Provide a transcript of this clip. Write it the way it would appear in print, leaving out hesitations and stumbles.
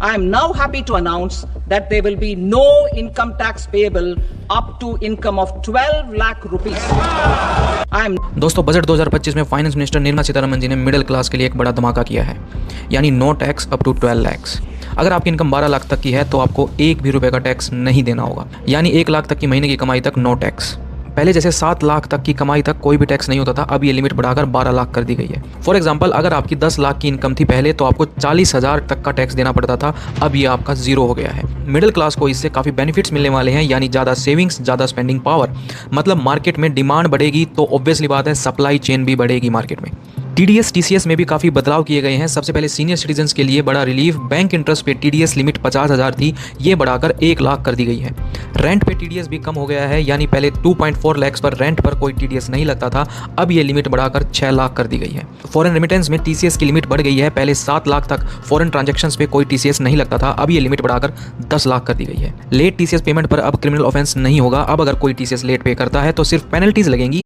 I am now happy to announce that there will be no income tax payable up to income of 12 lakh rupees. दोस्तों, budget 2025 में finance minister Nirmala Sitharaman ji ने middle class के लिए एक बड़ा धमाका किया है, यानी no tax up to 12 lakhs. अगर आपकी इनकम 12 लाख तक की है तो आपको एक भी रुपए का टैक्स नहीं देना होगा, यानी 1 लाख तक की महीने की कमाई तक नो टैक्स। पहले जैसे 7 लाख तक की कमाई तक कोई भी टैक्स नहीं होता था, अब ये लिमिट बढ़ाकर 12 लाख कर दी गई है। फॉर एग्जांपल, अगर आपकी 10 लाख की इनकम थी पहले तो आपको 40,000 तक का टैक्स देना पड़ता था, अब ये आपका 0 हो गया है। मिडिल क्लास को इससे काफ़ी बेनिफिट्स मिलने वाले हैं, यानी ज़्यादा सेविंग्स, ज़्यादा स्पेंडिंग पावर। मतलब मार्केट में डिमांड बढ़ेगी तो ऑब्वियसली बात है सप्लाई चेन भी बढ़ेगी मार्केट में। TDS TCS में भी काफ़ी बदलाव किए गए हैं। सबसे पहले सीनियर सिटीजन्स के लिए बड़ा रिलीफ, बैंक इंटरेस्ट पे TDS लिमिट 50,000 थी, ये बढ़ाकर 1 लाख कर दी गई है। रेंट पे TDS भी कम हो गया है, यानी पहले 2.4 लाख पर रेंट पर कोई TDS नहीं लगता था, अब ये लिमिट बढ़ाकर 6 लाख कर दी गई है। फॉरेन रेमिटेंस में TCS की लिमिट बढ़ गई है, पहले 7 लाख तक फॉरेन ट्रांजैक्शंस पे कोई TCS नहीं लगता था, अब ये लिमिट बढ़ाकर 10 लाख कर दी गई है। लेट TCS पेमेंट पर अब क्रिमिनल ऑफेंस नहीं होगा, अब अगर कोई TCS लेट पे करता है तो सिर्फ पेनल्टीज लगेंगी।